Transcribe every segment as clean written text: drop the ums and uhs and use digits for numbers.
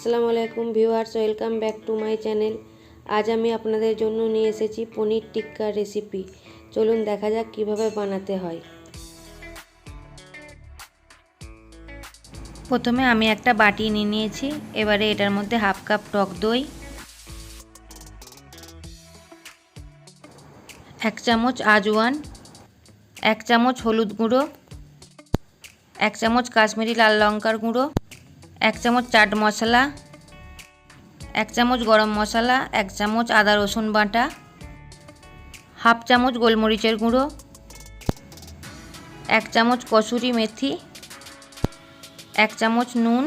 আসসালামু আলাইকুম viewers, welcome back to my channel. আজ আমি আপনাদের জন্য নিয়ে এসেছি পনির টিক্কা রেসিপি। চলুন দেখা যাক কিভাবে বানাতে হয়। প্রথমে আমি একটা বাটি নিয়ে নিয়েছি। এবারে এটার মধ্যে হাফ কাপ টক দই, 1 চামচ আজওয়ান, 1 চামচ হলুদ গুঁড়ো, 1 চামচ কাশ্মীরি লাল লঙ্কার গুঁড়ো, 1 চামচ চাট মশলা, 1 চামচ গরম মশলা, 1 চামচ আদা রসুন বাটা, হাফ চামচ গোলমরিচের গুঁড়ো, 1 চামচ কসুরি মেথি, 1 চামচ নুন,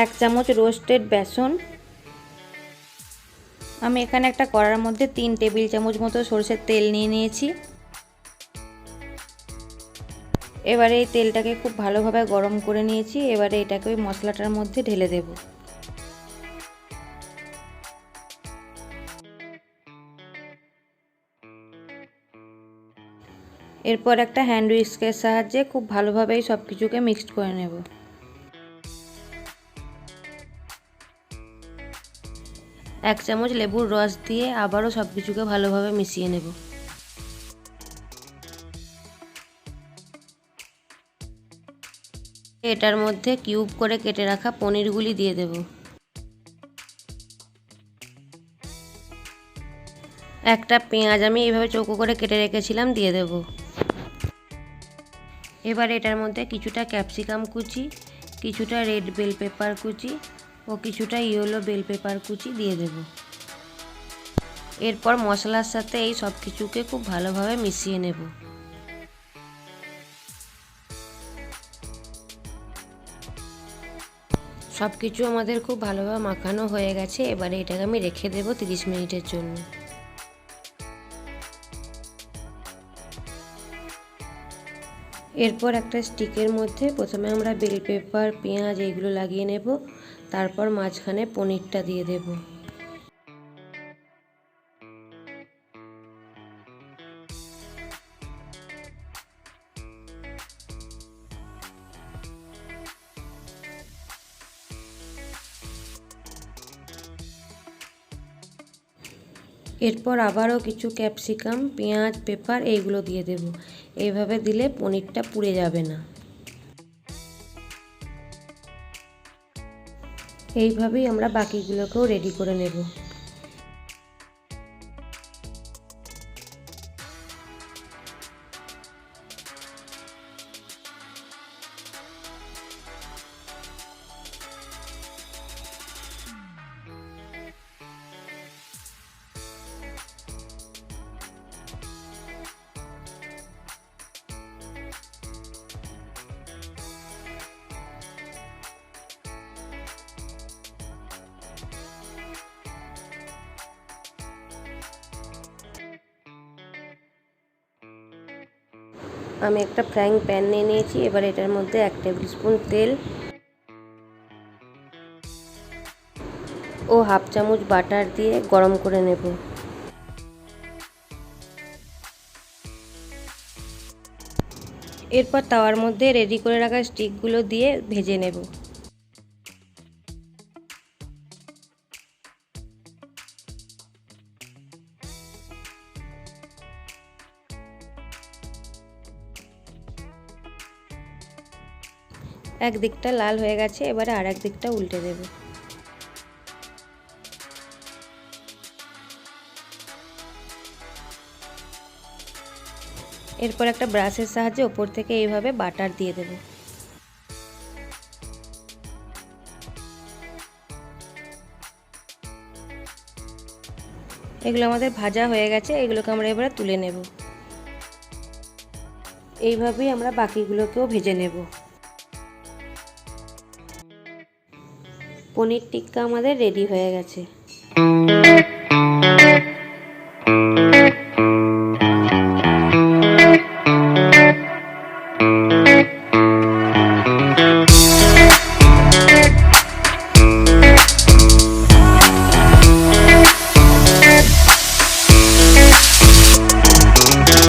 1 চামচ রোস্টেড বেসন। আমি এখানে একটা কড়ার মধ্যে 3 টেবিল চামচ মতো সরষের তেল নিয়ে নিয়েছি। এবারে এই তেলটাকে খুব ভালোভাবে গরম করে নিয়েছি। এবারে এটাকে ওই মশলাটার মধ্যে ঢেলে দেব। এরপর একটা হ্যান্ড উইস্কের সাহায্যে খুব ভালোভাবে সব কিছুকে মিক্সড করে নেব। এক চামচ লেবুর রস দিয়ে আবারও সব কিছুকে ভালোভাবে মিশিয়ে নেব। এটার মধ্যে কিউব করে কেটে রাখা পনিরগুলি দিয়ে দেব। একটা পেঁয়াজ আমি এইভাবে চৌকো করে কেটে রেখেছিলাম দিয়ে দেব। এবার এটার মধ্যে কিছুটা ক্যাপসিকাম কুচি, কিছুটা রেড বেল পেপার কুচি ও কিছুটা ইয়েলো বেল পেপার কুচি দিয়ে দেব। এরপর মশলার সাথে এই সব কিছুকে খুব ভালোভাবে মিশিয়ে নেব। সব কিছু আমাদের খুব ভালোভাবে মাখানো হয়ে গেছে। এবারে এটাকে আমি রেখে দেব 30 মিনিটের জন্য। এরপর একটা স্টিকের মধ্যে প্রথমে আমরা বেল পেপার, পেঁয়াজ এইগুলো লাগিয়ে নেব। তারপর মাঝখানে পনিরটা দিয়ে দেব। এরপর আবারও কিছু ক্যাপসিকাম, পেঁয়াজ, পেপার এইগুলো দিয়ে দেব। এইভাবে দিলে পনিরটা পুড়ে যাবে না। এইভাবেই আমরা বাকিগুলোকেও রেডি করে নেব। আমি একটা ফ্রাইং প্যান নিয়ে নিয়েছি। এবার এটার মধ্যে 1 টেবিল স্পুন তেল ও হাফ চামচ বাটার দিয়ে গরম করে নেব। এরপর তাওয়ার মধ্যে রেডি করে রাখা স্টিকগুলো দিয়ে ভেজে নেব। এক দিকটা লাল হয়ে গেছে, এবারে আর এক দিকটা উল্টে দেব। এরপর একটা ব্রাশের সাহায্যে ওপর থেকে এইভাবে বাটার দিয়ে দেব। এগুলো আমাদের ভাজা হয়ে গেছে। এগুলোকে আমরা এবারে তুলে নেব। এইভাবেই আমরা বাকিগুলোকেও ভেজে নেব। পনির টিক্কা আমাদের রেডি হয়ে গেছে।